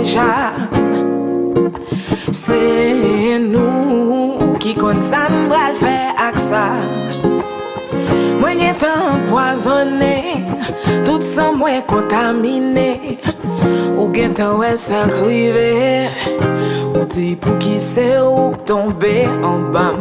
déjà. C'est nous qui connaissons le faire avec ça. Moi j'ai empoisonné, tout ça moi contaminé. Ou gen tan ouais ça crivé, ou dit pour qui c'est ou tomber en bas.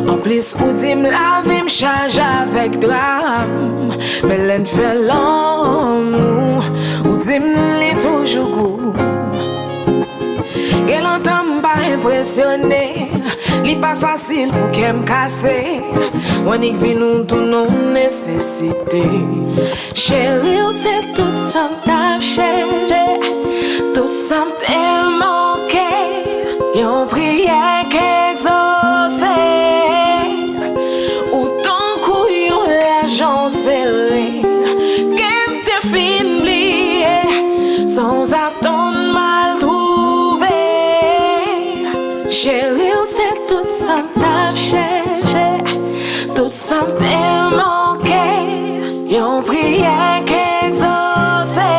En plus ou dit la vie me charge avec drame, mais l'en fait l'amour, ou dit m'li toujours goût. Gen longtemps m'pas impressionné, li pas facile pour qu'elle me casse. On y vit nous tout nos nécessités. Chérie, c'est tout ça m't'a changé, tout ça m't'a manqué. Yon prière qu'exaucé, ou ton couillon l'argent serré, qu'elle te fin lié, sans attendre mal trouvé. Chérie, c'est tout ça m't'a changé, tout ça m't'a manqué. Yon prière qu'exaucé,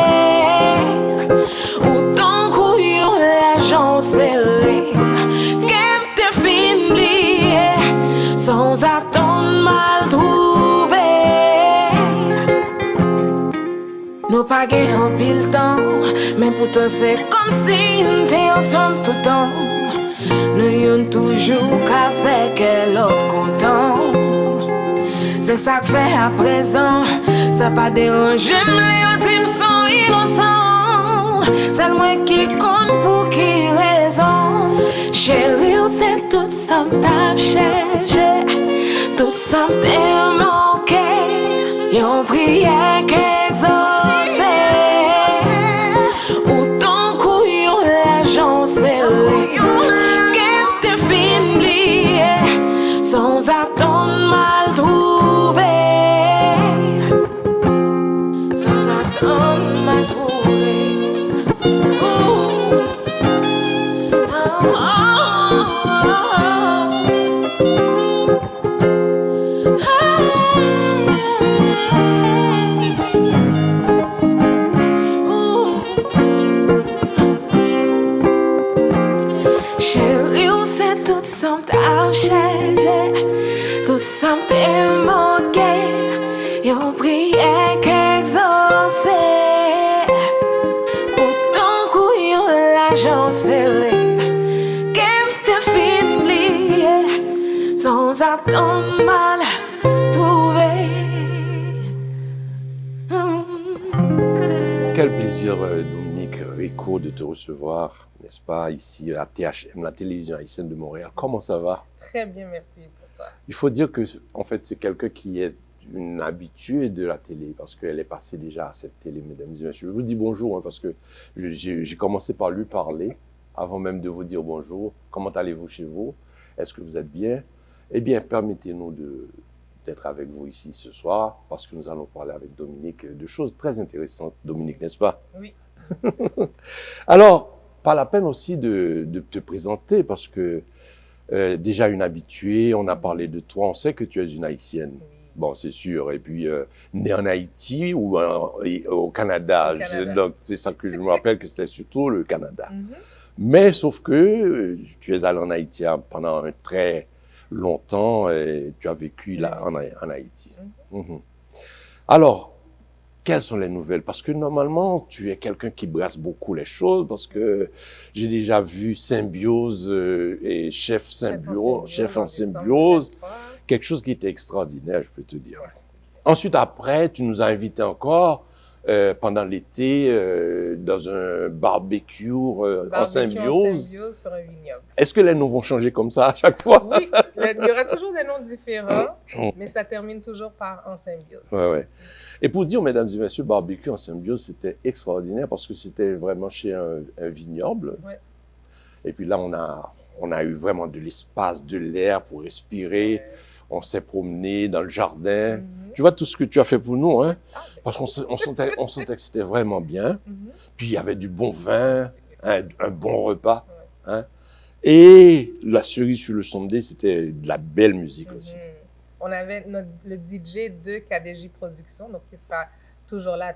ou ton couillon l'argent serré, qu'elle te fin lié, sans attendre mal trouvé. Nous pas gagné en pile temps, mais pourtant c'est comme si nous étions ensemble tout le temps. Nous y'en toujours qu'avec l'autre content. C'est ça que fait à présent, ça pas dérange, me dit me sont innocent. C'est moi qui compte pour qui raison. Chérie, c'est tout ça m't'a changé, tout ça m't'a manqué. Yon prière qu'exaucé, ou ton couillon l'argent serré, qu'elle te fin lié, sans attendre mal trouvé, sans attendre mal trouvé. Chérie, c'est tout ça m't'a changé, tout ça m't'a manqué. Yon prière qu'exaucé, pour ton couillon l'argent serré, qu'elle te fin lié, sans attendre mal trouvé. Quel plaisir, Dominique Rico, de te recevoir, n'est-ce pas, ici à THM, la télévision haïtienne de Montréal. Comment ça va? Très bien, merci pour toi. Il faut dire que, en fait, c'est quelqu'un qui est une habituée de la télé, parce qu'elle est passée déjà à cette télé, mesdames et messieurs. Je vous dis bonjour, hein, parce que j'ai commencé par lui parler, avant même de vous dire bonjour. Comment allez-vous chez vous? Est-ce que vous êtes bien? Eh bien, permettez-nous d'être avec vous ici ce soir, parce que nous allons parler avec Dominique de choses très intéressantes. Dominique, n'est-ce pas? Oui. Alors, pas la peine aussi de te présenter, parce que déjà une habituée, on a parlé de toi, on sait que tu es une Haïtienne. Oui. Bon, c'est sûr. Et puis, née en Haïti ou au Canada. Donc, c'est ça que je me rappelle, que c'était surtout le Canada. Mais sauf que tu es allé en Haïti pendant un très longtemps et tu as vécu là en Haïti. Alors, quelles sont les nouvelles? Parce que normalement, tu es quelqu'un qui brasse beaucoup les choses, parce que j'ai déjà vu Symbiose et Chef en Symbiose, quelque chose qui était extraordinaire, je peux te dire. Ensuite, après, tu nous as invités encore pendant l'été dans un barbecue en Symbiose. Sur un vignoble. Est-ce que les noms vont changer comme ça à chaque fois? Oui, il y aura toujours des noms différents, mais ça termine toujours par en Symbiose. Ouais. Et pour dire, mesdames et messieurs, barbecue en Symbiose, c'était extraordinaire parce que c'était vraiment chez un vignoble. Ouais. Et puis là, on a eu vraiment de l'espace, de l'air pour respirer. Ouais. On s'est promené dans le jardin. Tu vois tout ce que tu as fait pour nous, hein? Parce qu'on sentait que c'était vraiment bien. Puis il y avait du bon vin, un bon repas. Hein? Et la cerise sur le sundae, c'était de la belle musique aussi. On avait le DJ de KDJ Productions, donc qui sera toujours là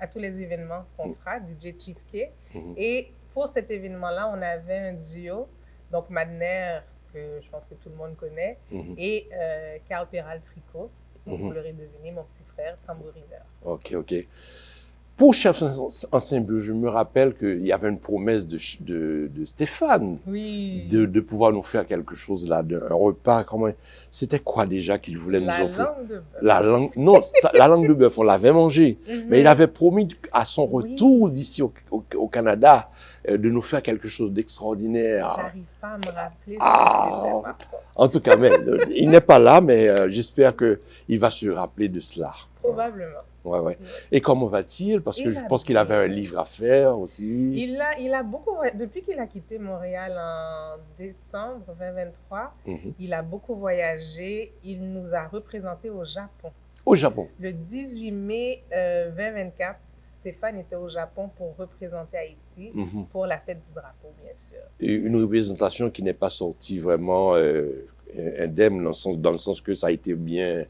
à tous les événements qu'on fera, DJ Chief K. Mhm. Et pour cet événement-là, on avait un duo, donc Madner, que je pense que tout le monde connaît, et Carl Peral Tricot, donc vous l'aurez deviné, mon petit frère, tambourineur. Ok, ok. Pour Chef en Symbiose, je me rappelle qu'il y avait une promesse de Stéphane Oui. de pouvoir nous faire quelque chose là, un repas. C'était quoi déjà qu'il voulait nous offrir? La langue de bœuf. Non, la langue de bœuf, on l'avait mangée. Mais il avait promis à son retour d'ici au Canada de nous faire quelque chose d'extraordinaire. J'arrive pas à me rappeler ce que c'était. En tout cas, mais, il n'est pas là, mais j'espère qu'il va se rappeler de cela. Probablement. Ouais. Et comment va-t-il? Parce que je pense qu'il avait un livre à faire aussi. Il a beaucoup, depuis qu'il a quitté Montréal en décembre 2023, il a beaucoup voyagé. Il nous a représentés au Japon. Au Japon? Le 18 mai 2024, Stéphane était au Japon pour représenter Haïti pour la fête du drapeau, bien sûr. Et une représentation qui n'est pas sortie vraiment indemne dans le sens que ça a été bien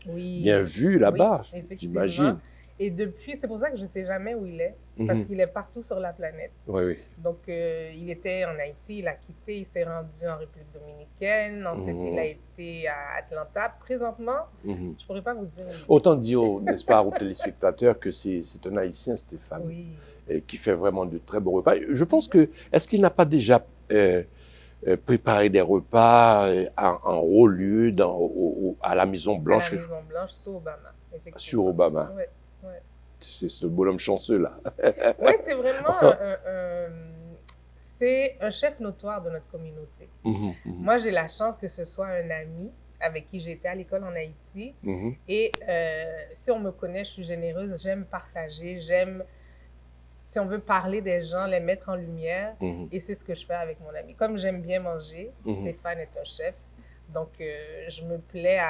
vu là-bas, j'imagine. Et depuis, c'est pour ça que je ne sais jamais où il est, parce qu'il est partout sur la planète. Oui. Donc, il était en Haïti, il a quitté, il s'est rendu en République dominicaine, ensuite il a été à Atlanta. Présentement, je ne pourrais pas vous dire où il est. Autant dire, n'est-ce pas, aux téléspectateurs que c'est un Haïtien, Stéphane, qui fait vraiment de très beaux repas. Je pense que, est-ce qu'il n'a pas déjà préparé des repas en haut lieu à la Maison Blanche? À la Maison Blanche, sur Obama, effectivement. Sur Obama. Oui. C'est ce bonhomme chanceux là. Oui, c'est vraiment c'est un chef notoire de notre communauté. Moi, j'ai la chance que ce soit un ami avec qui j'étais à l'école en Haïti. Et si on me connaît, je suis généreuse, j'aime partager, si on veut parler des gens, les mettre en lumière. Et c'est ce que je fais avec mon ami. Comme j'aime bien manger, Stéphane est un chef. Donc, je me plais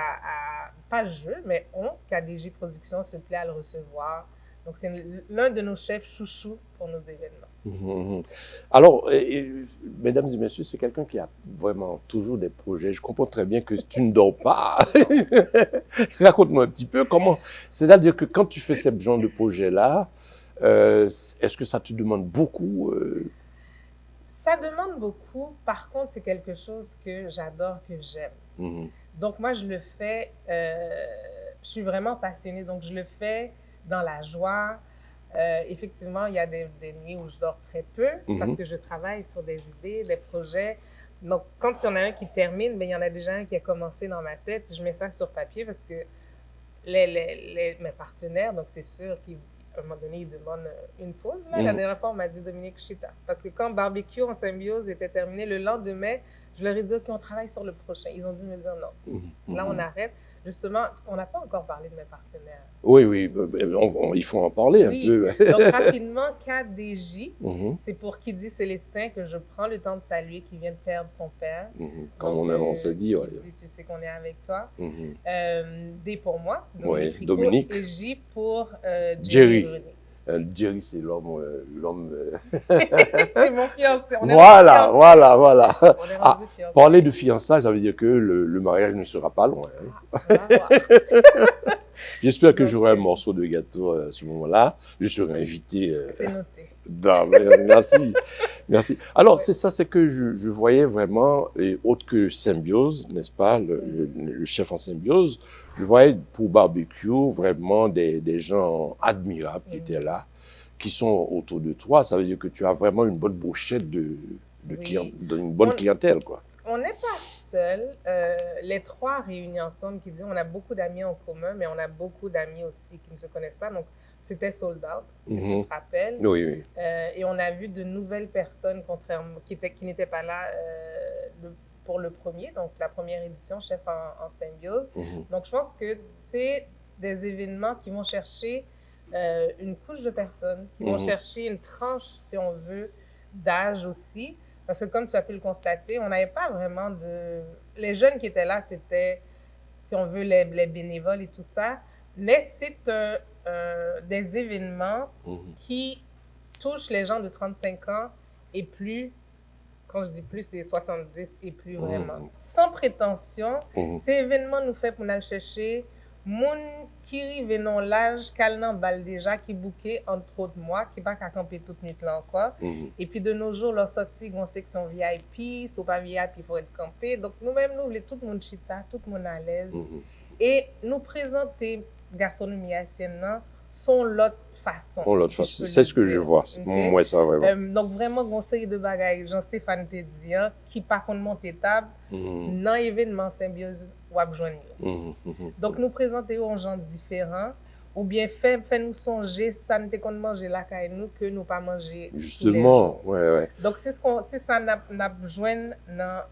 pas je, mais KDJ Productions se plaît à le recevoir. Donc, c'est l'un de nos chefs chouchous pour nos événements. Alors, mesdames et messieurs, c'est quelqu'un qui a vraiment toujours des projets. Je comprends très bien que tu ne dors pas. Raconte-moi un petit peu comment. C'est-à-dire que quand tu fais ce genre de projet-là, est-ce que ça te demande beaucoup Ça demande beaucoup. Par contre, c'est quelque chose que j'adore, que j'aime. Donc, moi, je le fais, je suis vraiment passionnée. Donc, je le fais dans la joie. Effectivement, il y a des nuits où je dors très peu parce que je travaille sur des idées, des projets. Donc, quand il y en a un qui termine, il y en a déjà un qui a commencé dans ma tête. Je mets ça sur papier parce que mes partenaires, donc c'est sûr qu'à un moment donné, ils demandent une pause. Là. La dernière fois, on m'a dit Dominique Chita. Parce que quand Barbecue en Symbiose était terminé, le lendemain, je leur ai dit qu'on travaille sur le prochain. Ils ont dû me dire non. Là, on arrête. Justement, on n'a pas encore parlé de mes partenaires. Oui, il faut en parler un peu. Donc, rapidement, KDJ, c'est pour qui dit Célestin que je prends le temps de saluer, qui vient de perdre son père. Comme on s'est dit. Tu sais qu'on est avec toi. D pour moi, Dominique. Et J pour Jerry. Jerry, c'est l'homme. C'est mon fiancé. Voilà. On est rendu fiancé. Parler de fiançailles, ça veut dire que le mariage ne sera pas loin. J'espère que j'aurai un morceau de gâteau à ce moment-là. Je serai invité. C'est noté. Merci. Alors, c'est ça, c'est que je voyais vraiment, et autre que Symbiose, n'est-ce pas, le chef en Symbiose, je voyais pour Barbecue vraiment des gens admirables qui étaient là, qui sont autour de toi. Ça veut dire que tu as vraiment une bonne brochette d'une bonne clientèle, quoi. On n'est pas seuls. Les trois réunis ensemble qui disent on a beaucoup d'amis en commun, mais on a beaucoup d'amis aussi qui ne se connaissent pas. Donc, c'était sold out, si tu te rappelles. Oui. Et on a vu de nouvelles personnes qui n'étaient pas là pour le premier, donc la première édition, Chef en Symbiose. Donc, je pense que c'est des événements qui vont chercher une couche de personnes, qui vont chercher une tranche, si on veut, d'âge aussi. Parce que comme tu as pu le constater, on n'avait pas vraiment de... Les jeunes qui étaient là, c'était, si on veut, les bénévoles et tout ça. Mais c'est des événements qui touchent les gens de 35 ans et plus. Quand je dis plus, c'est 70 et plus vraiment. Sans prétention, ces événements nous font pour aller chercher moun qui rive non l'âge, kal nan bal déjà, qui bouquet entre autres moi, qui pas qu'à camper toute nuit là encore. Et puis de nos jours, leur sortie, une section VIP, si pas VIP, il faut être campé. Donc nous-mêmes, nous voulons tout le monde chita, tout le monde à l'aise. Et nous présenter gastronomie haïtienne, son l'autre façon. Son l'autre façon. C'est ce que je vois. Okay? Moi, ça, vraiment. Donc, vraiment, une série de bagages, Jean-Stéphane te dit, qui, par contre, monte table, dans l'événement Symbiose, ou à joindre. Donc, nous présentons aux gens différents, ou bien fait nous songer, ça ne qu'on manger là, nous, que nous pas manger. Justement, ouais. Donc, c'est ça, n'a joint dans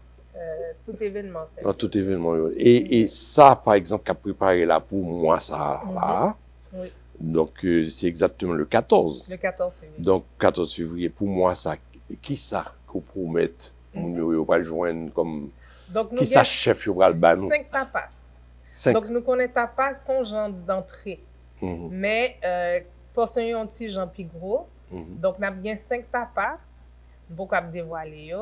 tout événement. Dans tout événement. Et ça, par exemple, qu'a préparé là pour moi, ça, là. Oui. Donc, c'est exactement le 14. Le 14 février. Donc, 14 février, pour moi, ça, qui ça qu'on promet, on va le joindre comme. Donc, qui ça, chef, on va le banou? 5 tapas. 5. Donc, nous connaissons tapas, son genre d'entrée. Mais, portion un petit genre plus gros. Donc, nous avons bien 5 tapas, beaucoup à dévoiler.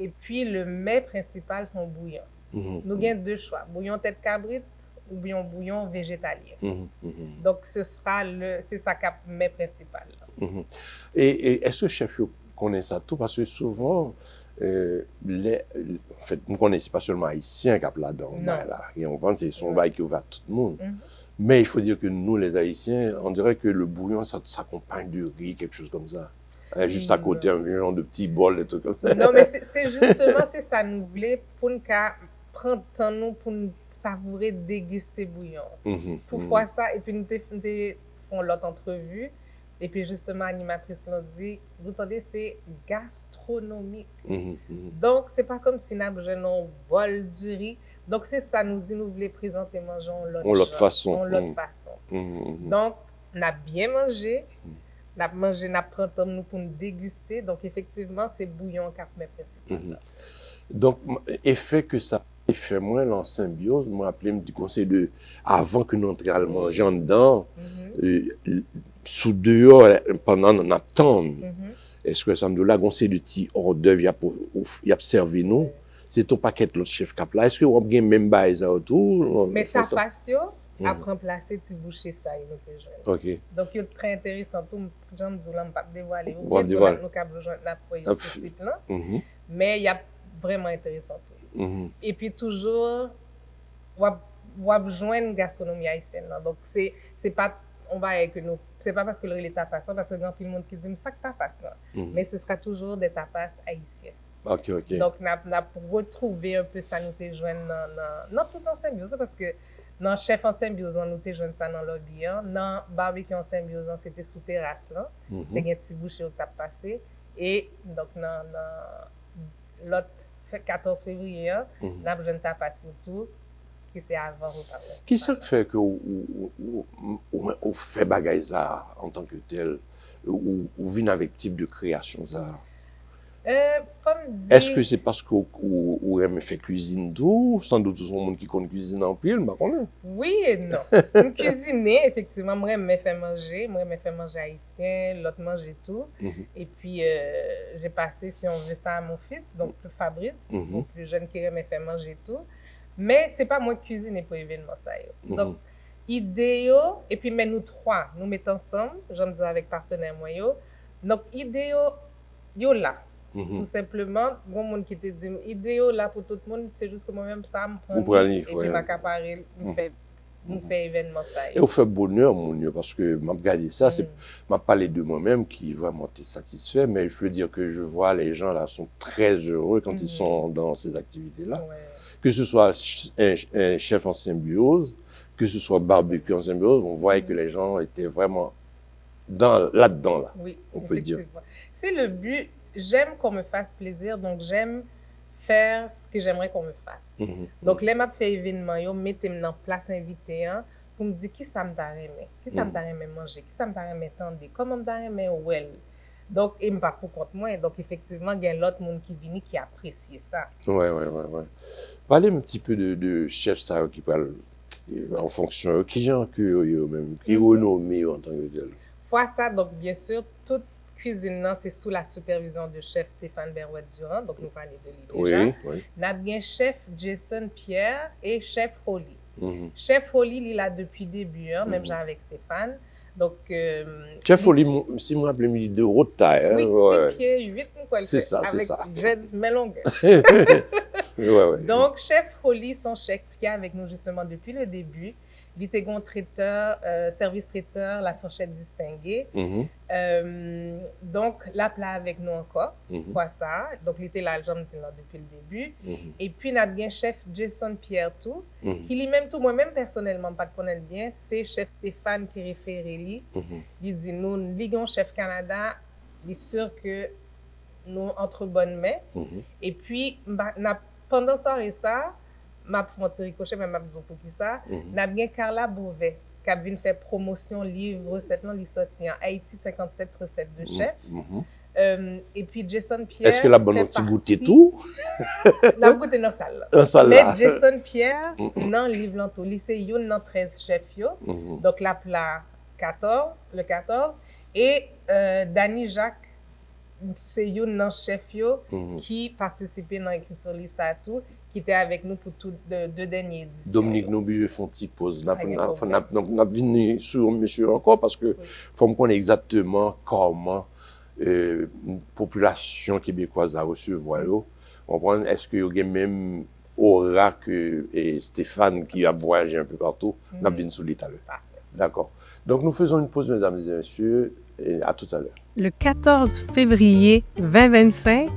Et puis, le mets principal, son bouillon. Nous avons 2 choix. Bouillon tête cabrite ou bien bouillon végétalien. Donc, c'est ça qui est mets principal. Et est-ce que le chef connaît ça tout? Parce que souvent, en fait, nous ne connaissons pas seulement Haïtiens qui sont là-dedans. Et on pense que c'est son bail qui est ouvert à tout le monde. Mais il faut dire que nous, les Haïtiens, on dirait que le bouillon, ça s'accompagne de riz, quelque chose comme ça. Juste à côté, un genre de petits bols, des trucs comme ça. Non, mais c'est justement, c'est ça, nous voulons, pour nous prendre temps, nous, pour nous savourer, déguster bouillon. Pour voir ça, et puis nous faisons l'autre entrevue, et puis justement, l'animatrice nous dit, vous entendez, c'est gastronomique. Donc, c'est pas comme si nous avons un bol du riz. Donc, c'est ça, nous dit, nous voulons présenter, manger l'autre façon. Donc, on a bien mangé. Nous pris temps nous pour nous déguster. Donc, effectivement, c'est bouillon qui est principal. Donc, effet que ça fait moins en symbiose, je me rappelle du conseil de, avant que nous entrions à manger en dedans, sous dehors, pendant qu'on attend, est-ce que ça me dit là, conseil de petits hors d'œuvre, il y a servi nous, c'est ton paquet l'autre chef cap là. Est-ce que vous avez même bail autour? Mais ta passion, à remplacer petit boucher ça, il nous te joint. OK. Donc, c'est très intéressant. Tout, j'en dis, on ne pas dévoiler. On dévoile. Nous avons besoin de ce site-là. Mais il y a vraiment intéressant tout. Et puis, toujours, on a besoin de gastronomie haïtienne. Donc, c'est pas, on va que nous, c'est pas parce que le tapas, parce que il y a plein de monde qui dit, mais ça que tapas, mais ce sera toujours des tapas haïtiens. OK. Donc, on a retrouvé un peu ça, nous te joindre dans tout en symbiose, parce que dans chef en symbiose, nous te joindre ça dans le lobby. Dans barbecue en symbiose, c'était sous terrasse. C'était un petit boucher où tu as passé. Et donc, dans l'autre 14 février, nous avons besoin de tapas surtout, qui c'est avant ou pas. Qui ça fait que vous fait bagaille ça en tant que tel, ou vient avec type de création ça? Est-ce que c'est parce que vous aimez faire cuisine tout? Sans doute, tout le monde qui connaît cuisine en pile, bah oui et non. Nous cuisiner, effectivement, moi j'aime faire manger, haïtien, l'autre manger tout. Et puis, j'ai passé, si on veut ça, à mon fils, donc Fabrice, mon plus jeune qui aime faire manger tout. Mais c'est pas moi qui cuisine pour l'événement ça. Donc, idéal, et puis mais nous trois, nous mettons ensemble, j'aime dire avec partenaire moyen. Donc, idéal, yo là. Tout simplement, bon monde qui te dit idéal là pour tout le monde, c'est juste que moi-même ça me prend et puis pas capable me fait événement ça. Et au fait bonheur mon Dieu parce que m'a regardé ça, c'est m'a parlé de moi-même qui vraiment été satisfait, mais je veux dire que je vois les gens là sont très heureux quand ils sont dans ces activités là. Que ce soit un chef en symbiose, que ce soit barbecue en symbiose, on voyait que les gens étaient vraiment là-dedans là. Oui, on peut dire. C'est le but. J'aime qu'on me fasse plaisir, donc j'aime faire ce que j'aimerais qu'on me fasse. Donc, les m'a fait événement, yo mettez-moi dans place invité pour me dire qui ça me t'a aimé, qui ça me t'a aimé manger, qui ça me t'a aimé tendre, comment me t'a aimé well. Donc, il me pas pour compte moi, donc effectivement, il y a l'autre monde qui vient qui apprécie ça. Ouais. Parlez un petit peu de chef ça qui parle en fonction qui gens que même qui renommé en tant que tel. Fois ça, donc bien sûr, toute cuisine, c'est sous la supervision de chef Stéphane Berouet-Durand, donc nous parlons de lui déjà. Oui. Nous avons bien chef Jason Pierre et chef Holly. Chef Holly, il est là depuis le début, hein, même genre avec Stéphane. Donc, Chef Holly, si je me rappelle, il est de haute taille. Oui, hein, 6 pieds 8, quoi. C'est ça, c'est ça. Avec dreads melongues. Ouais. Donc, Chef Holly, son chef, qui est avec nous justement depuis le début. Il était traiteur, service traiteur, la fourchette distinguée. Donc, là, plat avec nous encore, quoi ça. Donc, il était là, j'en dis là depuis le début. Et puis, notre bien chef Jason Pierre tout, qui lui-même tout, moi-même personnellement, pas de connaître bien, c'est chef Stéphane qui réfère lui. Il dit, nous, Ligon Chef Canada, il est sûr que nous, entre bonnes mains. Et puis, pendant soirée ça, m'a fait ricochet, mais m'a dit pour qui ça. N'a bien Carla Beauvais, qui a venu faire promotion livre, recette non, il sorti en Haïti 57 recettes de chef. Et puis Jason Pierre. Est-ce que la bonne petit goûter tout? La goûté dans la salle. Mais Jason Pierre, dans le livre l'anto, lycée yon dans 13 chefs yo. Donc la plat 14, le 14. Et Danny Jacques, c'est yon dans chef yo qui participait dans l'écriture livre ça tout. Qui était avec nous pour toutes deux dernières éditions. Dominique, nous obligés faire une petite pause. Nous avons venu sur monsieur encore parce que faut me connaître exactement comment la population québécoise a reçu voyou. Est-ce qu'il y a même aura que Stéphane qui a voyagé un peu partout, nous avons venu sur l'Italie. D'accord. Donc nous faisons une pause, mesdames et messieurs, et à tout à l'heure. Le 14 février 2025,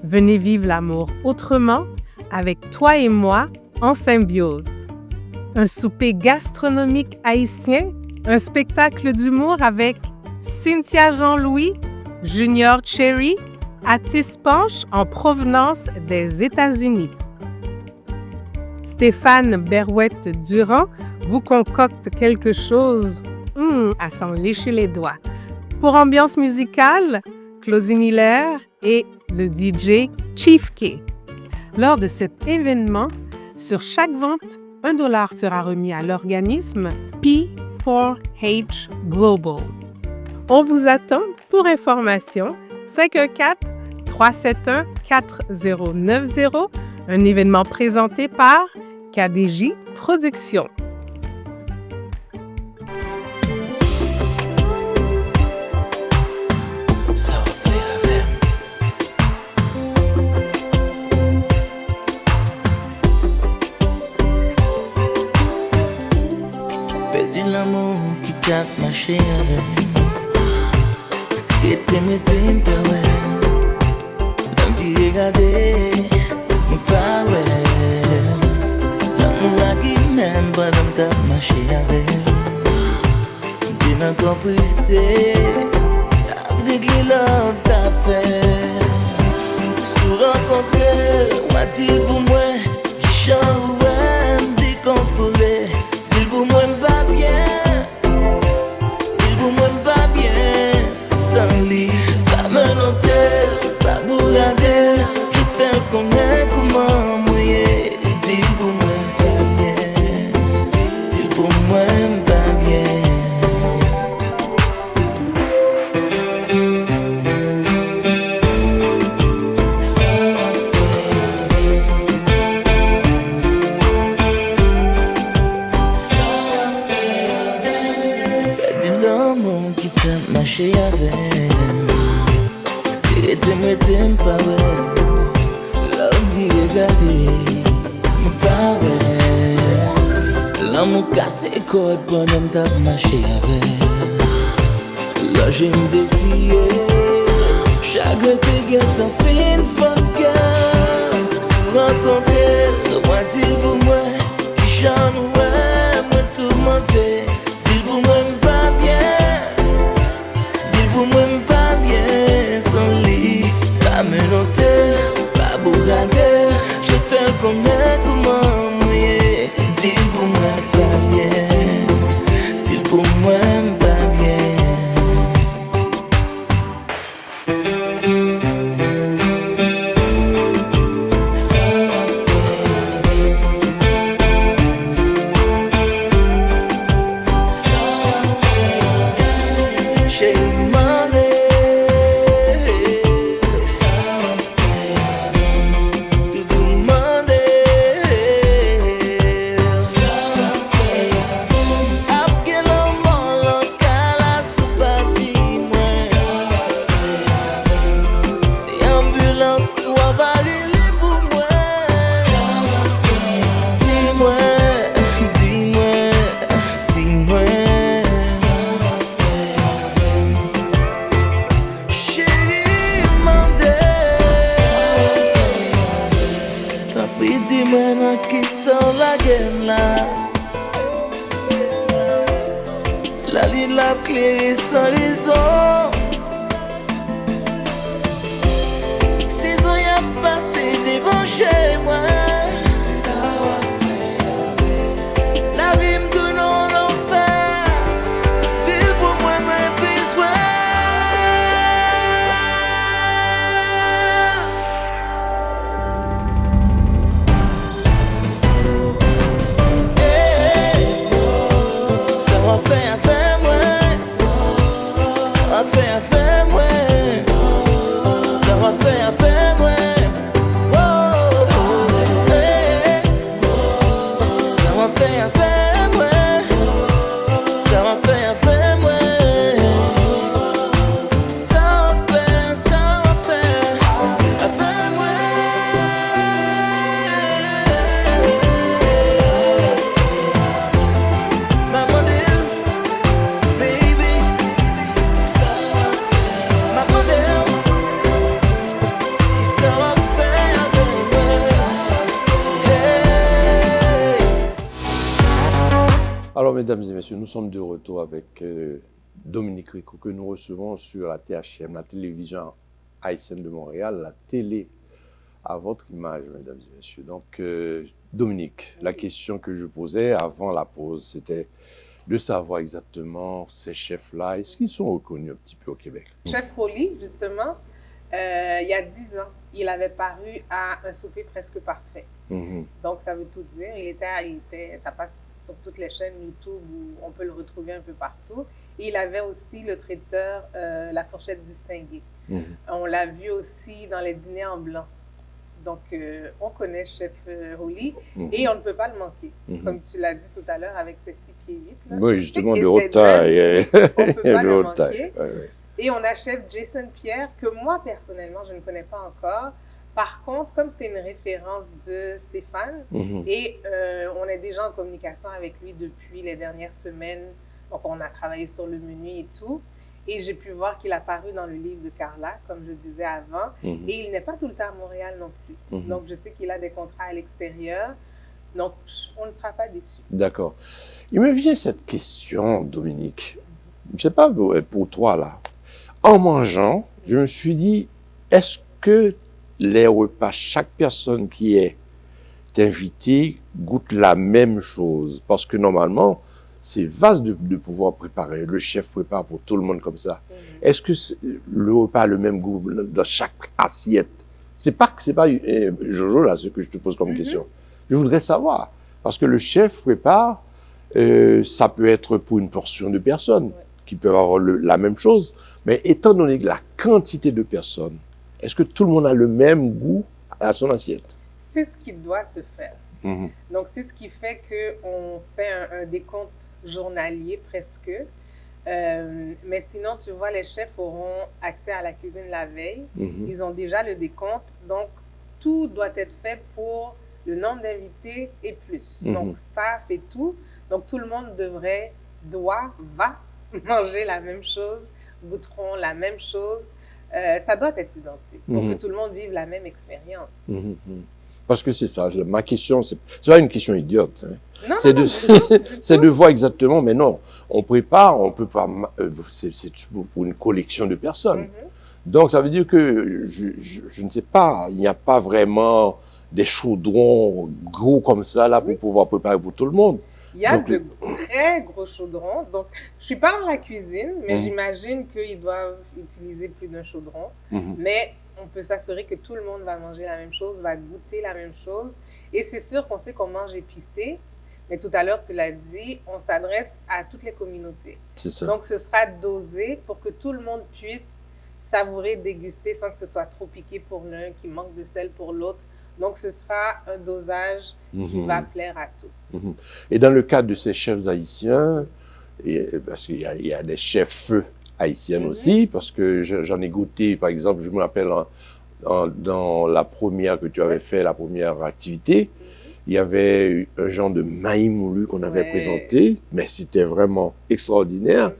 venez vivre l'amour autrement avec toi et moi en symbiose. Un souper gastronomique haïtien, un spectacle d'humour avec Cynthia Jean-Louis, Junior Cherry, Atis Panche en provenance des États-Unis. Stéphane Berouette-Durand vous concocte quelque chose à s'en lécher les doigts. Pour ambiance musicale, Claudine Hiller et le DJ Chief K. Lors de cet événement, sur chaque vente, $1 sera remis à l'organisme P4H Global. On vous attend pour information 514-371-4090, un événement présenté par KDJ Productions. L'amour qui t'a marché avec si t'aimes pas ouais la vie regardez pas ouais l'amour là qui n'aime pas t'a marché avec bien compris c'est après que l'autre ça fait sous rencontrer moi dit pour moi qui chante ouais décontrôlé s'il pour moi pas bien s'il pour moi pas bien sans lit pas me noter pas regarder juste faire connaître comment mouiller s'il pour moi pas bien s'il pour moi pas bien marcher avec si t'aimes pas ouais l'homme qui regarde pas ouais l'amour cassé code bonhomme t'a marché avec là j'aime décider chaque te guette en fin fuck se rencontrer le moi dit pour moi qui j'en ouais moi tout monter si pour moi pas bien pour moi pas bien sans lit pas me noter pas regarder je fais connaître comment mouiller dis pour moi pas bien si pour moi pas bien ça fait Soit valide pour moi. Dis-moi, dis-moi, dis-moi. Chérie, t'as pris dis-moi dans qui sont la game là. La ligne la claire sans raison. Saison y a passé devant chez moi. Ça va faire. La vie me donne l'enfer. C'est pour moi mes besoins. Ça va faire moi. Ça va faire moi. Ça va faire moi. Oh, hey. Ça va faire moi. Ça va faire moi. Ça va faire moi. Maman Dieu, baby. Maman Dieu. Qui ça va faire avec moi? Hey. Alors, mesdames et messieurs, nous sommes de retour avec Dominique Rico, que nous recevons sur la THM, la télévision haïtienne de Montréal, la télé à votre image, mesdames et messieurs. Donc, Dominique, la question que je posais avant la pause, c'était de savoir exactement ces chefs-là, est-ce qu'ils sont reconnus un petit peu au Québec? Chef Holly, justement, il y a 10 ans, il avait paru à Un souper presque parfait. Mhm. Donc, ça veut tout dire. Ça passe sur toutes les chaînes YouTube où on peut le retrouver un peu partout. Et il avait aussi le traiteur La Fourchette Distinguée. Mhm. On l'a vu aussi dans les dîners en blanc. Donc, on connaît Chef Holly et on ne peut pas le manquer. Mhm. Comme tu l'as dit tout à l'heure avec ses 6 pieds 8. Là. Oui, justement, Et de ses haute taille. dreads, on ne peut pas De le haute taille. manquer. Ouais, ouais. Et on a Chef Jason Pierre, que moi, personnellement, je ne connais pas encore. Par contre, comme c'est une référence de Stéphane, Mhm. et on est déjà en communication avec lui depuis les dernières semaines, donc on a travaillé sur le menu et tout, et j'ai pu voir qu'il a paru dans le livre de Carla, comme je disais avant, Mhm. et il n'est pas tout le temps à Montréal non plus. Mhm. Donc je sais qu'il a des contrats à l'extérieur, donc on ne sera pas déçus. D'accord. Il me vient cette question, Dominique. Je ne sais pas pour toi, là. En mangeant, je me suis dit, est-ce que les repas, chaque personne qui est invitée goûte la même chose? Parce que normalement, c'est vaste de pouvoir préparer. Le chef prépare pour tout le monde comme ça. Est-ce que le repas a le même goût dans chaque assiette? C'est pas Jojo, là, ce que je te pose comme question. Je voudrais savoir. Parce que le chef prépare, ça peut être pour une portion de personnes qui peuvent avoir la même chose. Mais étant donné la quantité de personnes, est-ce que tout le monde a le même goût à son assiette? C'est ce qui doit se faire. Mhm. Donc, c'est ce qui fait qu'on fait un décompte journalier presque. Mais sinon, tu vois, les chefs auront accès à la cuisine la veille. Mhm. Ils ont déjà le décompte. Donc, tout doit être fait pour le nombre d'invités et plus. Mhm. Donc, staff et tout. Donc, tout le monde va manger la même chose, goûteront la même chose. Ça doit être identique pour Mhm. que tout le monde vive la même expérience. Mhm. Mhm. Parce que c'est ça, ma question, c'est pas une question idiote. Hein. Non, C'est non, de, non, du tout. c'est de voir exactement, mais non, on prépare, on peut pas, c'est pour une collection de personnes. Mhm. Donc, ça veut dire que, je ne sais pas, il n'y a pas vraiment des chaudrons gros comme ça, là, pour pouvoir préparer pour tout le monde. Il y a Donc, de très gros chaudrons. Donc, je suis pas dans la cuisine, mais Mhm. j'imagine qu'ils doivent utiliser plus d'un chaudron. Mhm. Mais on peut s'assurer que tout le monde va manger la même chose, va goûter la même chose. Et c'est sûr qu'on sait qu'on mange épicé. Mais tout à l'heure, tu l'as dit, on s'adresse à toutes les communautés. C'est ça. Donc, ce sera dosé pour que tout le monde puisse savourer, déguster sans que ce soit trop piqué pour l'un, qu'il manque de sel pour l'autre. Donc, ce sera un dosage qui Mhm. va plaire à tous. Mhm. Et dans le cadre de ces chefs haïtiens, parce qu'il y a des chefs haïtiennes Mhm. aussi, parce que j'en ai goûté, par exemple, je me rappelle dans la première que tu avais fait, la première activité, il y avait un genre de maïs moulu qu'on avait présenté, mais c'était vraiment extraordinaire.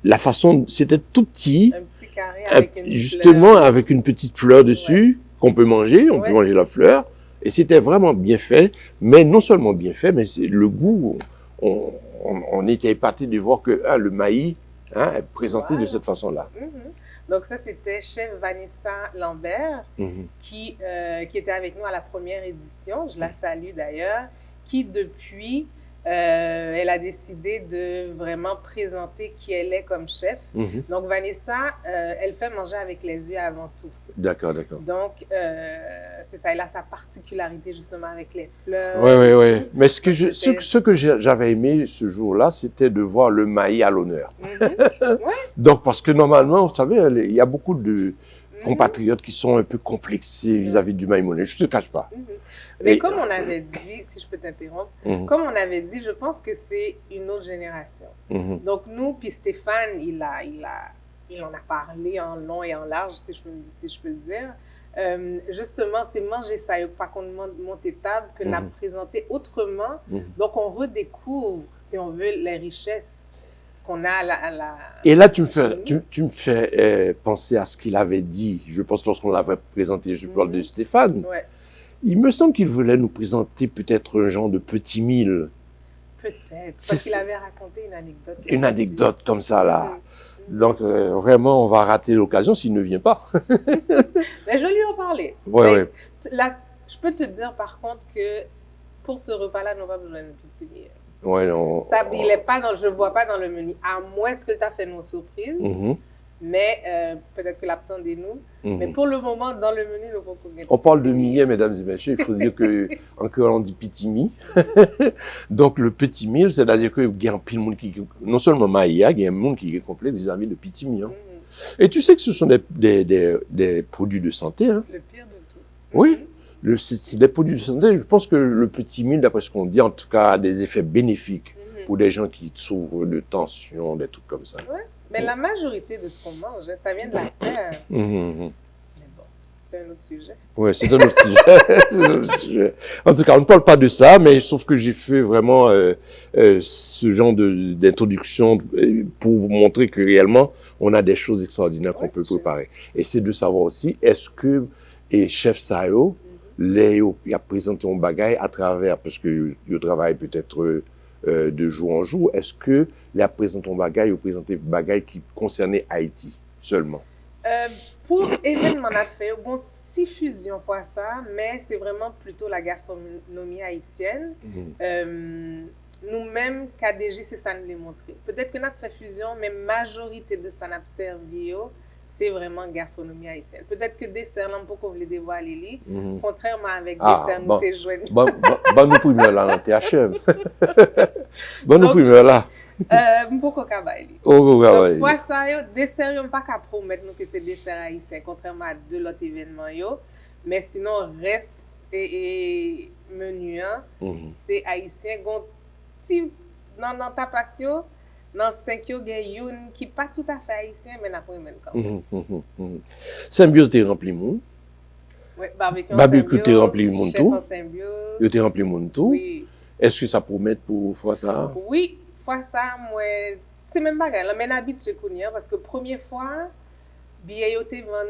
La façon, c'était tout petit, Un petit carré avec une justement fleur. avec une petite fleur dessus qu'on peut manger, on peut manger la fleur. Et c'était vraiment bien fait, mais non seulement bien fait, mais le goût, on était épaté de voir que le maïs est présenté de cette façon-là. Donc ça, c'était chef Vanessa Lambert qui était avec nous à la première édition. Je la salue d'ailleurs, qui depuis, elle a décidé de vraiment présenter qui elle est comme chef. Donc Vanessa, elle fait manger avec les yeux avant tout. D'accord, d'accord. Donc, c'est ça, elle a sa particularité justement avec les fleurs. Oui. Mais ce que j'avais aimé ce jour-là, c'était de voir le maïs à l'honneur. Donc, parce que normalement, vous savez, il y a beaucoup de compatriotes qui sont un peu complexés vis-à-vis du maïs moulu. Je ne te cache pas. Mais comme on avait dit, si je peux t'interrompre, comme on avait dit, je pense que c'est une autre génération. Donc, nous, puis Stéphane, il en a parlé en long et en large, si je peux le dire. Justement, c'est manger ça, pas qu'on monte table, que n'a présenté autrement. Donc, on redécouvre, si on veut, les richesses qu'on a à la... Et là, tu me fais penser à ce qu'il avait dit. Je pense lorsqu'on l'avait présenté, je parle de Stéphane. Il me semble qu'il voulait nous présenter peut-être un genre de petit mille. Peut-être, parce qu'il avait raconté une anecdote. Une anecdote comme ça, là. Donc, vraiment, on va rater l'occasion s'il ne vient pas. Mais je vais lui en parler. Là, je peux te dire, par contre, que pour ce repas-là, nous n'avons pas besoin de petit billet. Il est pas je ne vois pas dans le menu, à moins que tu as fait nos surprises. Mais peut-être que l'attendez-nous. Mais pour le moment, dans le menu, nous pouvons... On parle de millet, mesdames et messieurs. Il faut dire qu'en créole, on dit petit mi. Donc, le petit mille, c'est-à-dire qu'il y a un pile monde qui... Non seulement maïa, il y a un monde qui est complet vis-à-vis de petit mi. Et tu sais que ce sont des produits de santé. Hein. Le pire de tout. Oui. C'est des produits de santé. Je pense que le petit mille, d'après ce qu'on dit, en tout cas, a des effets bénéfiques pour des gens qui souffrent de tension, des trucs comme ça. Mais la majorité de ce qu'on mange, ça vient de la terre. Mais bon, c'est un autre sujet. Oui, c'est un autre sujet. En tout cas, on ne parle pas de ça, mais sauf que j'ai fait vraiment ce genre d'introduction pour montrer que réellement, on a des choses extraordinaires qu'on peut préparer. Et c'est de savoir aussi, est-ce que, chef Sayo, il a présenté un bagage à travers, parce que il travaille peut-être de jour en jour, est-ce que la présentation bagaille ou présenter bagaille qui concernait Haïti seulement? Pour événement, on a fait une petite fusion pour ça, mais c'est vraiment plutôt la gastronomie haïtienne. Nous-mêmes, KDJ, c'est ça nous l'a montré. Peut-être que notre fait fusion, mais majorité de ça n'a pas servi, c'est vraiment gastronomie haïtienne. Peut-être que dessert, là, pour qu'on vous les dévoile, contrairement avec dessert, nous t'es joué. Bon, nous primeurs là, on THM. Bon, nous primeurs là. Beaucoup kabaïli. Donc, fois ça, dessert, on pas qu'à promettre nous que c'est dessert haïtien, contrairement à deux autres événements, mais sinon, reste et menu, c'est haïtien. Si dans ta passion, dans 5 yo, il y a une qui n'est pas tout à fait haïtien, mais n'a pas même quand même. Symbiose t'es rempli moun. Oui, barbecue t'es rempli moun tout. Yo t'es rempli moun tout. Oui. Est-ce que ça promet pour fois ça? Oui, fois ça, moi, c'est même pas grave. Mais n'habitué connaître parce que première fois, billet yo te vend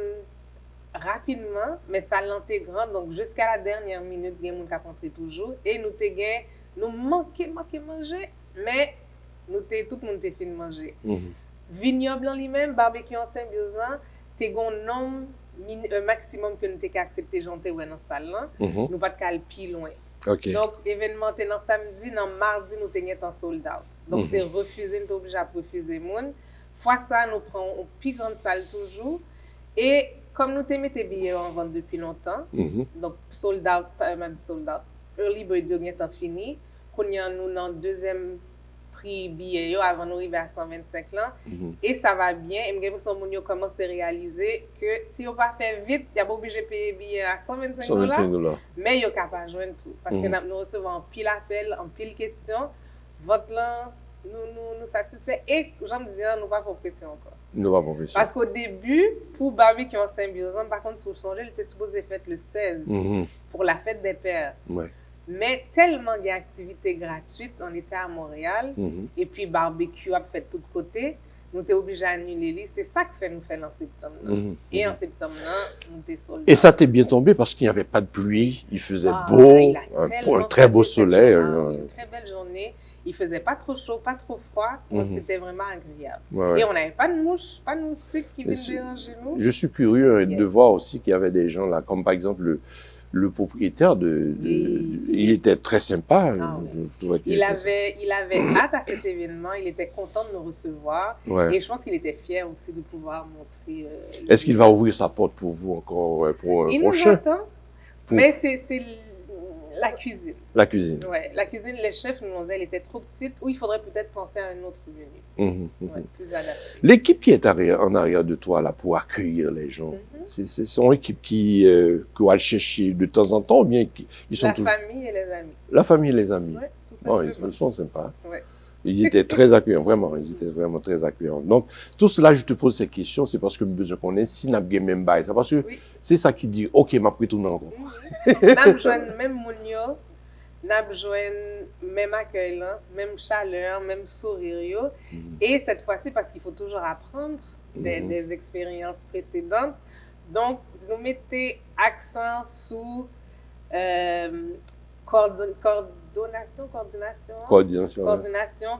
rapidement, mais ça l'intègre donc jusqu'à la dernière minute, il y a des gens qui rentrent toujours et nous manquons manger, mais tout le monde a fini de manger. Vignoble en lui-même, barbecue en Symbiose, tu as un nombre maximum que nous avons accepté dans la salle. Nous ne pas de plus loin. Donc, événement dans samedi, dans mardi, nous avons un sold out. Donc, c'est refusé, nous sommes obligés de refuser. Fois ça, nous prenons une plus grande salle toujours. Et comme nous avons mis des billets en vente depuis longtemps, donc sold out, même sold out, early bird est fini. Nous sommes dans le deuxième prix billet avant d'arriver à 125 ans. Et ça va bien. Et je pense que commence à réaliser que si on va faire vite, il n'y a pas obligé de payer billet à 125 $, mais il n'y a pas de joindre tout. Parce que nous recevons un pile appel, un pile question. Votre là, nous satisfait et, j'en me disais, nous pas pour pression encore. Nous va pas Parce qu'au début, pour barbecue en Symbiose, par contre, sur le songer, il était supposé faire le 16 pour la fête des pères. Ouais. Mais tellement il y a activités gratuites, on était à Montréal, et puis barbecue a fait de tous côtés, nous étions obligés d'annuler. C'est ça que fait nous faire en septembre. Et en septembre, nous étions soldats. Et ça t'est bien tombé parce qu'il n'y avait pas de pluie, il faisait beau, un très beau soleil. Une très belle journée. Il faisait pas trop chaud, pas trop froid, donc c'était vraiment agréable. Ouais. Et on n'avait pas de mouches, pas de moustiques qui venaient déranger nous. Je suis curieux de voir aussi qu'il y avait des gens là, comme par exemple le propriétaire il était très sympa. Je trouvais qu'il il avait hâte à cet événement, il était content de nous recevoir. Ouais. Et je pense qu'il était fier aussi de pouvoir montrer. Est-ce qu'il va ouvrir sa porte pour vous encore pour un prochain? Il nous attend, mais c'est la cuisine. La cuisine. Ouais, la cuisine, les chefs nous ont dit qu'elle était trop petite ou il faudrait peut-être penser à un autre menu. Plus adapté. L'équipe qui est en arrière de toi là pour accueillir les gens, c'est son équipe qui va chercher de temps en temps ou bien ils sont toujours... La famille et les amis. La famille et les amis. Ouais, tout simplement. Ils sont sympas. Ouais. Ils étaient très accueillants, vraiment. Ils étaient vraiment très accueillants. Donc, tout cela, je te pose ces questions, c'est parce que besoin qu'on ait si n'a même bail. C'est parce que c'est ça qui dit, OK, m'a pris tout le monde. N'a besoin même Mounio, n'a besoin même accueil, même chaleur, même sourire. Et cette fois-ci, parce qu'il faut toujours apprendre des expériences précédentes. Donc, nous mettons accent sur coordination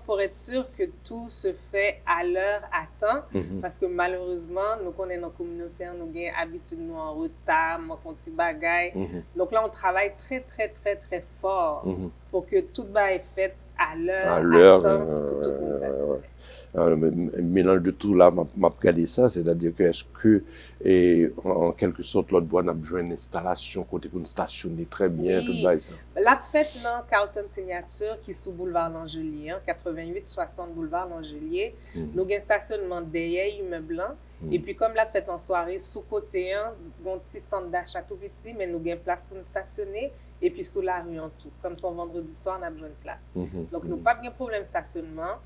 pour être sûr que tout se fait à l'heure, à temps, parce que malheureusement, nous connaissons nos communautaires, nous avons l'habitude nous en retard, nous petit bagaille. Donc là, on travaille très, très, très, très fort pour que tout soit fait à l'heure, à temps, pour tout le monde satisfait. Le mélange de tout là, m'a regardé ça, c'est-à-dire que est-ce que, en quelque sorte, l'autre bois n'a besoin d'une installation côté pour nous stationner très bien, tout ça. La fête dans Carlton Signature, qui est sous boulevard Langelier, 88-60 boulevard Langelier, nous avons un stationnement derrière l'immeuble blanc. Et puis, comme la fête en soirée, sous côté 1, nous avons un petit centre d'achat tout petit, mais nous avons une place pour nous stationner. Et puis, sous la rue en tout. Comme son vendredi soir, on a besoin de place. Donc, nous n'avons pas de problème de stationnement.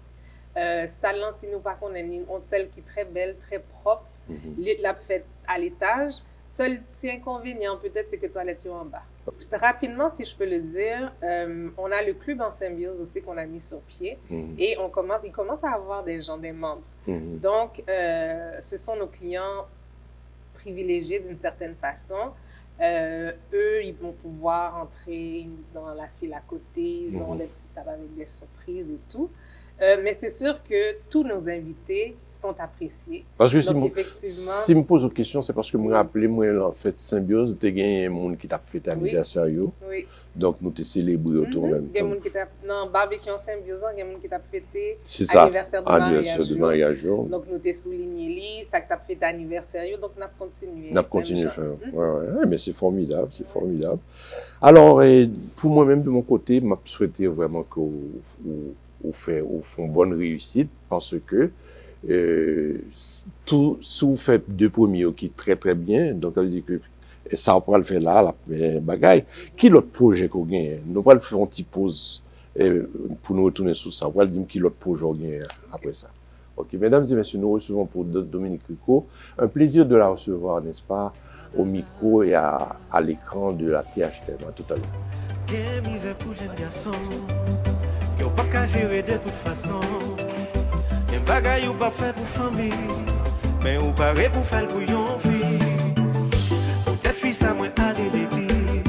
Salon, si nous pas qu'on a une celle qui est très belle, très propre, la fête à l'étage. Seul petit inconvénient peut-être, c'est que toilette en bas. Rapidement, si je peux le dire, on a le club en Symbiose aussi qu'on a mis sur pied et il commence à avoir des membres. Donc, ce sont nos clients privilégiés d'une certaine façon. Eux, ils vont pouvoir entrer dans la file à côté, ils ont des petites tables avec des surprises et tout. Mais c'est sûr que tous nos invités sont appréciés. Parce que donc, si je me pose une question, c'est parce que moi, rappelez, moi, en fait, Symbiose, il y a un monde qui t'a fait anniversaire. Oui. Donc, nous t'es célébré autour même. Il y a un monde qui t'a non, barbecue en Symbiose, il y a un monde qui t'a fêté anniversaire de mariage. Donc, nous t'es souligné, ça que t'as fait anniversaire, donc nous avons continué. Nous avons continué à faire. Ouais, mais c'est formidable, c'est formidable. Alors, pour moi-même, de mon côté, je souhaite vraiment font bonne réussite parce que si vous faites deux premiers qui très très bien, donc ça veut dire que ça on pourra le faire là, la bagaille. Qui l'autre projet qu'on gagne? Nous pourrons le faire une petite pause pour nous retourner sur ça. On pourra le dire qui l'autre projet qu'on gagne après ça. Ok, mesdames et messieurs, nous recevons pour Dominique Rico. Un plaisir de la recevoir, n'est-ce pas, au micro et à l'écran de la THTM. À tout à l'heure. Yo pas qu'à gérer de toute façon. Y'a bagaille ou pas fait pour famille, mais ou pas pour faire pour yon fille. Peut-être fils ça moins aller l'église,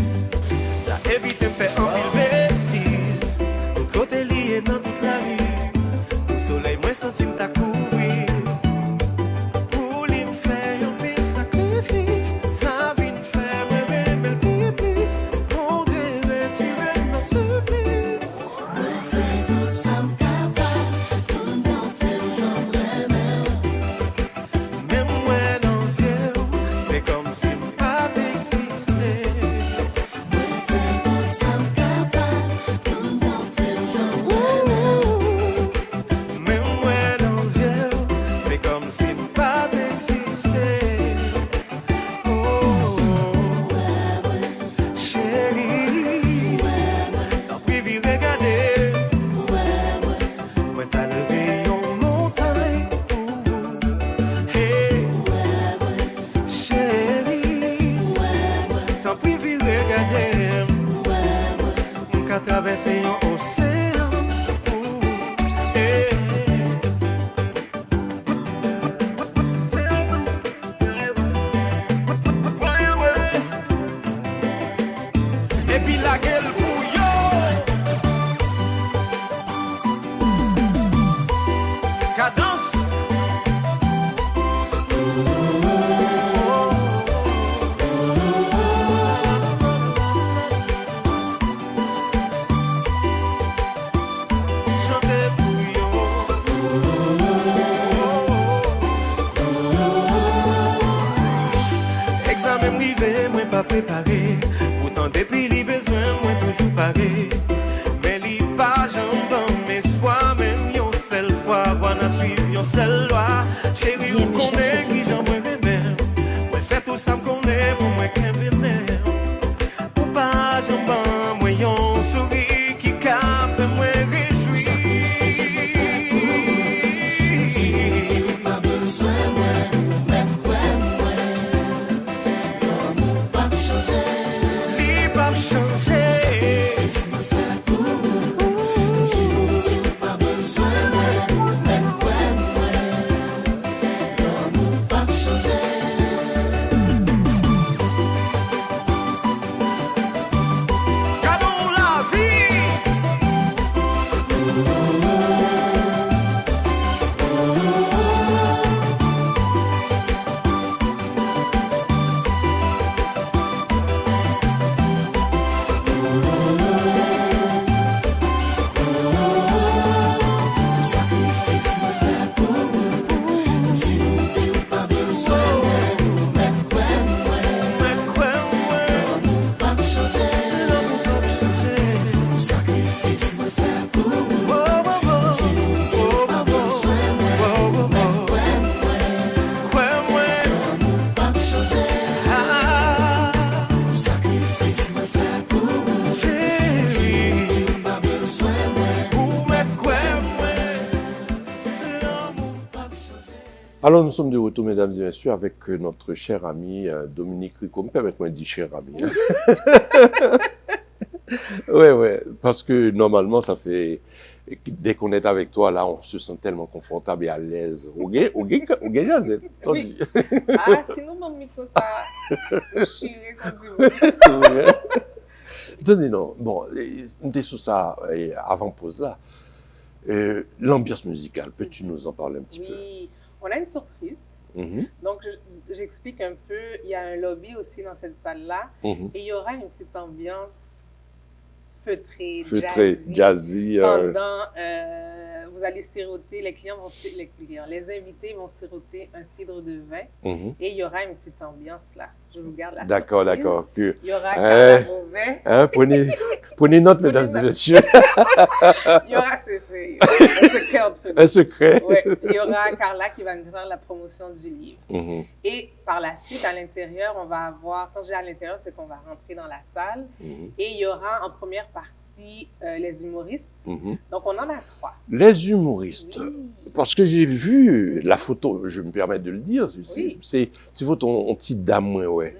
ça évite me faire en pile bêtise. L'autre côté lié dans toute la rue, le soleil moins senti me t'a couvrir. Pour lui me faire un pile sacrifice, ça vient me faire belle pipis. Mon Dieu, retirer dans ce pli. Même moi dans ciel sans priver regarder. Qu'à traverser un océan. Et puis la gueule pour yo. Cadence. Préparé, pourtant depuis les besoins, moi toujours paré. Mais li pas jambon, mais soit même yon seule fois, voilà suivre yon seule loi. Chérie, ou connaît qui j'en moi même. Moi fait tout ça me connaît, pour moi qu'un peu même. Ou pas jambon, moi yon souris qui qu'a fait moi réjouir. Pas besoin, même quoi, Alors, nous sommes de retour, mesdames et messieurs, avec notre cher ami Dominique Rico. Permettez-moi de dire cher ami. Hein? Oui, parce que normalement, ça fait... Dès qu'on est avec toi, là, on se sent tellement confortable et à l'aise. Au jazz, t'en dis. Ah, sinon, mon micro, ça... Chiré, comme tu Tenez, non. Bon, on était sous ça avant pause là. L'ambiance musicale, peux-tu nous en parler un petit peu? Oui, on a une surprise. Donc, j'explique un peu. Il y a un lobby aussi dans cette salle-là. Et il y aura une petite ambiance feutrée, jazzy. Pendant, vous allez siroter, les invités vont siroter un cidre de vin. Et il y aura une petite ambiance là. Je vous garde la surprise. D'accord. Il y aura Carla Beauvais. Prenez note, mesdames et messieurs. Il y aura un secret entre nous. Un secret. Ouais. Il y aura Carla qui va nous faire la promotion du livre. Et par la suite, à l'intérieur, on va avoir, quand j'ai à l'intérieur, c'est qu'on va rentrer dans la salle. Et il y aura en première partie les humoristes. Donc, on en a 3. Les humoristes. Oui. Parce que j'ai vu la photo, je me permets de le dire, c'est ton petit dame, ouais.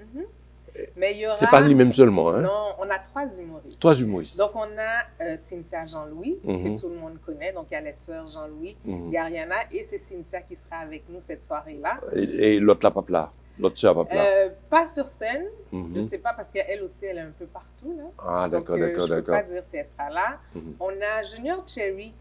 Mais il y aura... C'est pas lui-même seulement, hein? Non, on a 3 humoristes. 3 humoristes. Donc, on a Cynthia Jean-Louis, que tout le monde connaît. Donc, il y a les sœurs Jean-Louis, Gariana, et c'est Cynthia qui sera avec nous cette soirée-là. Et l'autre, la papla? L'autre sœur papla? Pas sur scène. Je ne sais pas, parce qu'elle aussi, elle est un peu partout, là. Ah, d'accord. Je ne peux pas dire si elle sera là. On a Junior Cherry,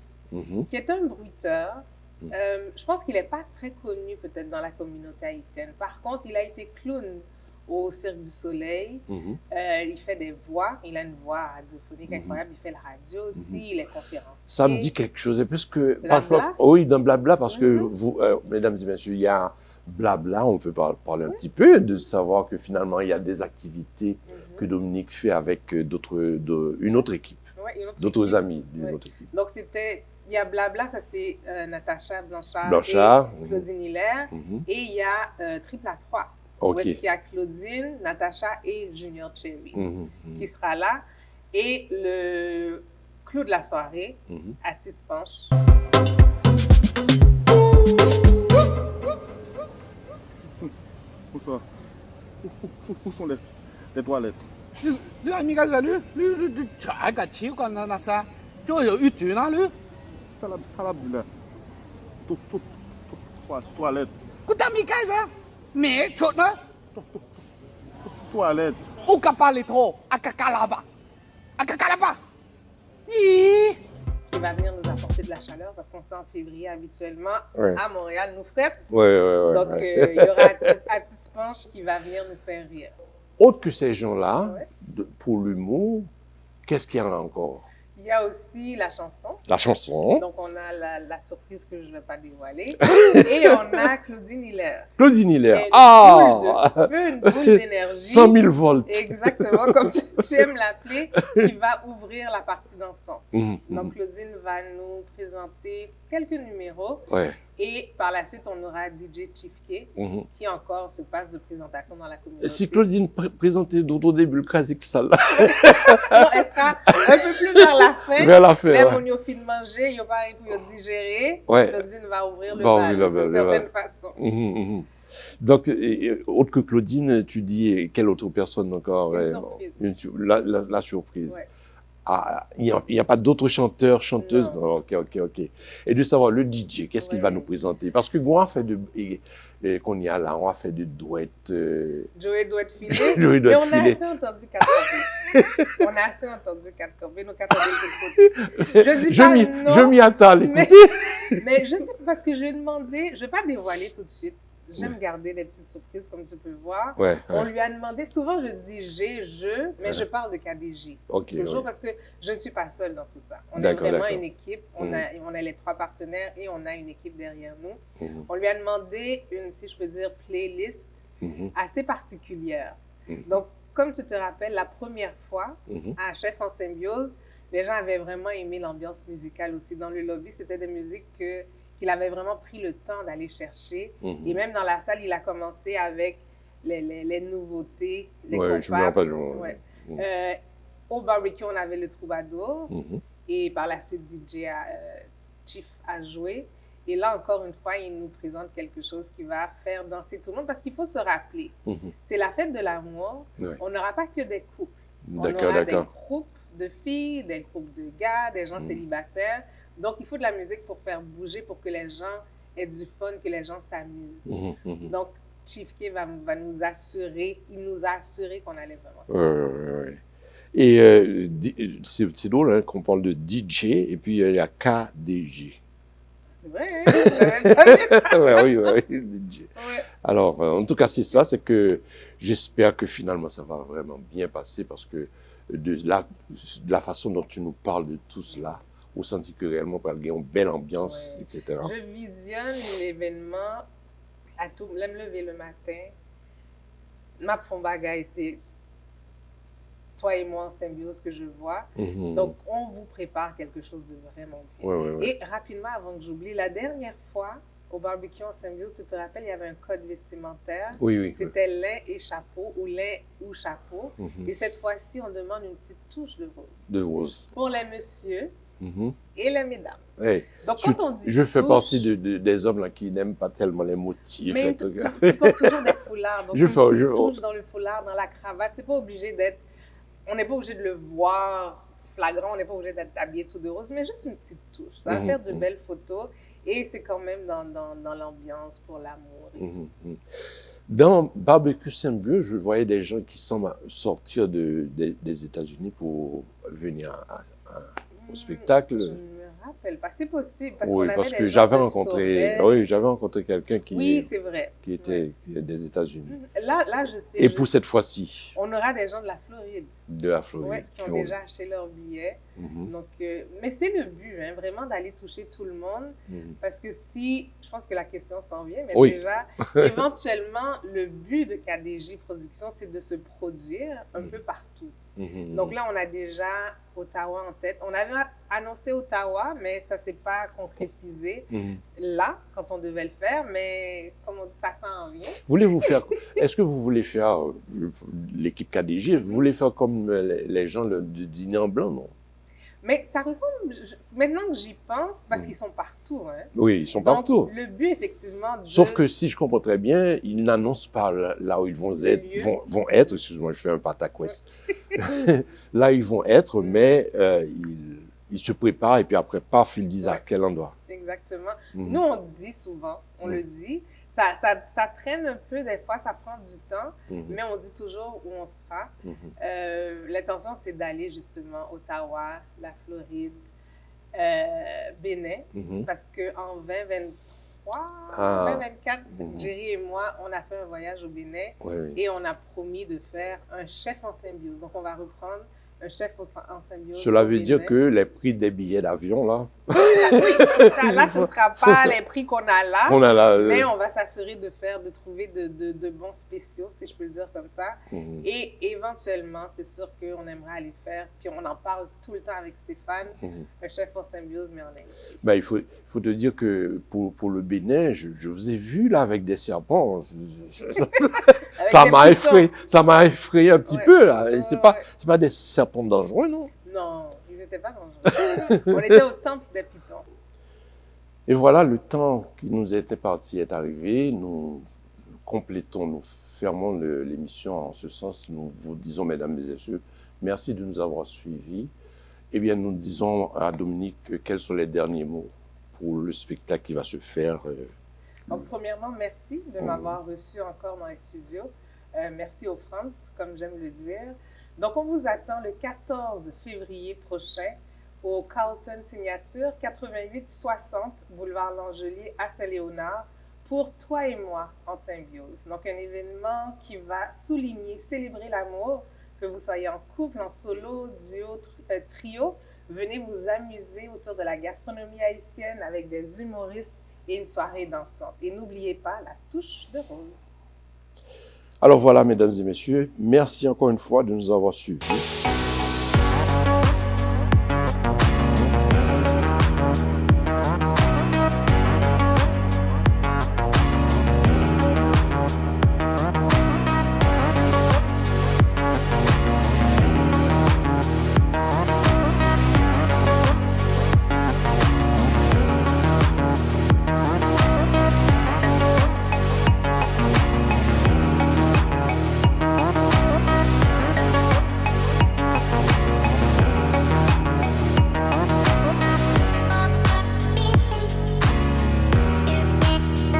qui est un bruiteur. Je pense qu'il n'est pas très connu, peut-être, dans la communauté haïtienne. Par contre, il a été clown au Cirque du Soleil. Il fait des voix. Il a une voix radiophonique incroyable. Il fait la radio aussi. Il est conférencier. Ça me dit quelque chose. Parce que Blabla? Oui, dans Blabla, parce que vous, mesdames et messieurs, il y a Blabla. On peut parler un petit peu de savoir que finalement, il y a des activités que Dominique fait avec une autre équipe. D'autres amis d'une autre équipe. Donc, il y a Blabla, ça c'est Natacha Blanchard et Claudine Hilaire. Et il y a Triple à 3. Où est-ce qu'il y a Claudine, Natacha et Junior Cherry qui sera là. Et le clou de la soirée, Atis Panche. Bonsoir. Où sont les des toilettes. 你阿米家在你查个气管那啥，就有一句那里， Ça l'a dit là. Toilettes. กูตามี盖啥？没错呢， Toilettes. 乌嘎巴里头，阿嘎嘎拉巴，阿嘎嘎拉巴，咦？ Qui va venir nous apporter de la chaleur parce qu'on sait en février habituellement Ouais. à Montréal nous frette. Ouais. Donc il y aura Atis Panche qui va venir nous faire rire. Autre que ces gens-là, Ouais. pour l'humour, qu'est-ce qu'il y en a encore? Il y a aussi la chanson. La chanson. Donc on a la surprise que je ne vais pas dévoiler. Et on a Claudine Hilaire. Claudine Hilaire. Une boule de feu, une boule d'énergie. 100 000 volts. Exactement, comme tu aimes l'appeler, qui va ouvrir la partie dansante. Mhm, Donc Claudine va nous présenter quelques numéros. Ouais. Et par la suite, on aura DJ Chief K, Mhm. qui encore se passe de présentation dans la communauté. Si Claudine présentait d'autres début le classique, ça là. Non, elle sera un peu plus vers la fin. Vers la fin, Même ouais. on y a fin de manger, il y a pareil pour y digérer. Ouais. Claudine va ouvrir le Va bal ouvrir le bal, d'une le bal. certaine façon. Mhm. Donc, autre que Claudine, tu dis quelle autre personne encore? Une surprise. La surprise. Ouais. Ah, il n'y a pas d'autres chanteurs, chanteuses? Non. Non, ok. Et de savoir, le DJ, qu'est-ce qu'il va nous présenter? Parce que on a fait qu'on y a là, on a fait de douettes. Joey doit être filé. Joey doit Mais être on a filé. assez entendu quatre campés. On a assez entendu quatre campés, nos quatre campés de côté. Je dis pas non. Je m'y attends, mais, écoutez. mais je sais pas, parce que je vais demander, je ne vais pas dévoiler tout de suite. J'aime garder des petites surprises, comme tu peux voir. Ouais. On lui a demandé, souvent je dis je, mais je parle de KDJ. Ok. Toujours Ouais. parce que je ne suis pas seule dans tout ça. On est D'accord, vraiment d'accord. une équipe. On a les trois partenaires et on a une équipe derrière nous. Mhm. On lui a demandé une, si je peux dire, playlist Mhm. assez particulière. Mhm. Donc, comme tu te rappelles, la première fois, Mhm. à Chef en Symbiose, les gens avaient vraiment aimé l'ambiance musicale aussi. Dans le lobby, c'était des musiques qu'il avait vraiment pris le temps d'aller chercher. Mhm. Et même dans la salle, il a commencé avec les nouveautés, les Ouais, je me compacts. rappelle. Ouais. Mhm. Au barbecue, on avait le troubadour. Mhm. Et par la suite, Chief a joué. Et là, encore une fois, il nous présente quelque chose qui va faire danser tout le monde. Parce qu'il faut se rappeler, Mhm. c'est la fête de l'amour. Ouais. On n'aura pas que des couples. On D'accord, aura des d'accord. groupes de filles, des groupes de gars, des gens Mhm. célibataires. Donc, il faut de la musique pour faire bouger, pour que les gens aient du fun, que les gens s'amusent. Mhm. Mhm. Donc, Chief K va nous assurer, il nous a assuré qu'on allait vraiment Ouais. Et c'est drôle hein, qu'on parle de DJ et puis il y a KDJ. C'est vrai, hein? J'avais pas vu ça. oui, DJ. Ouais. Alors, en tout cas, c'est ça, c'est que j'espère que finalement ça va vraiment bien passer parce que de la façon dont tu nous parles de tout cela, on sentit que réellement, il y a une belle ambiance, Ouais. etc. Je visionne l'événement à tout, me lever le matin. Ma fond bagaille, c'est toi et moi en symbiose que je vois. Mhm. Donc, on vous prépare quelque chose de vraiment bien. Ouais. Et rapidement, avant que j'oublie, la dernière fois, au barbecue en symbiose, tu te rappelles, il y avait un code vestimentaire. Oui. C'était lin et chapeau, ou lin ou chapeau. Mhm. Et cette fois-ci, on demande une petite touche de rose. De rose. Pour les messieurs Mhm. et les mesdames. Hey, Donc, quand on dit je fais touche, partie des hommes là, qui n'aiment pas tellement les motifs. mais en tu, tout cas. tu portes toujours des foulards. Donc, Je une fais- petite je- touche dans le foulard, dans la cravate. C'est pas obligé d'être... On n'est pas obligé de le voir flagrant, on n'est pas obligé d'être habillé tout de rose, mais juste une petite touche. Ça va Mhm, faire de mhm. belles photos et c'est quand même dans l'ambiance pour l'amour. et tout. Mhm. Dans Barbecue Saint-Brieuc, je voyais des gens qui semblent sortir des États-Unis pour venir au spectacle. Je ne me rappelle pas. C'est possible parce qu'on Oui, avait parce des que gens j'avais de rencontré, Sorel. quelqu'un Oui, c'est vrai. qui était des États-Unis. Là, je sais. Et pour cette fois-ci, On aura des gens de la Floride, de la Floride. ouais, qui ont déjà acheté leur billet. Mhm, Donc, mais c'est le but, hein, vraiment d'aller toucher tout le monde. mhm. Parce que si, je pense que la question s'en vient, mais Oui. déjà, éventuellement, le but de KDJ Productions, c'est de se produire un peu partout. Mhm. Donc là, on a déjà Ottawa en tête. On avait annoncé Ottawa, mais ça ne s'est pas concrétisé Mhm. là, quand on devait le faire, mais comme on dit, ça s'en vient. Est-ce que vous voulez faire, l'équipe KDG, vous voulez faire comme les gens du dîner en blanc, non? Mais ça ressemble, maintenant que j'y pense, parce qu'ils sont partout. Hein. Oui, ils sont Donc, partout. le but, effectivement, de... Sauf que si je comprends très bien, ils n'annoncent pas là où ils vont être, vont être, excuse-moi, je fais un pataquès. Là, ils vont être, mais ils se préparent et puis après, paf, ils disent à quel endroit. Exactement. Nous, on dit souvent, on le dit, ça traîne un peu, des fois, ça prend du temps, mais on dit toujours où on sera. L'intention, c'est d'aller justement Ottawa, la Floride, Bénin, parce qu'en 2023, 2024, Jerry et moi, on a fait un voyage au Bénin et on a promis de faire un chef en symbiose. Donc, on va reprendre un chef en symbiose. Cela veut dire que les prix des billets d'avion, là... Là, ce ne sera pas les prix qu'on a là, mais on va s'assurer de trouver de bons spéciaux, si je peux le dire comme ça. Et éventuellement, c'est sûr qu'on aimerait aller faire, puis on en parle tout le temps avec Stéphane, un chef en symbiose, mais en Haïti. Ben, il faut te dire que pour le Bénin, je vous ai vu là avec des serpents. Ça m'a effrayé un petit peu là. C'est pas des serpents dangereux, non? Non, ils n'étaient pas dangereux. On était au temple des pitons. Et voilà, le temps qui nous était parti est arrivé. Nous fermons l'émission en ce sens. Nous vous disons, mesdames et messieurs, merci de nous avoir suivis. Eh bien, nous disons à Dominique quels sont les derniers mots pour le spectacle qui va se faire. Donc, premièrement, merci de m'avoir reçu encore dans les studios. Merci aux France, comme j'aime le dire. Donc, on vous attend le 14 février prochain au Carlton Signature, 8860 Boulevard Langelier à Saint-Léonard, pour Toi et moi en symbiose. Donc, un événement qui va souligner, célébrer l'amour, que vous soyez en couple, en solo, duo, trio. Venez vous amuser autour de la gastronomie haïtienne avec des humoristes et une soirée dansante. Et n'oubliez pas la touche de rose. Alors voilà, mesdames et messieurs, merci encore une fois de nous avoir suivis.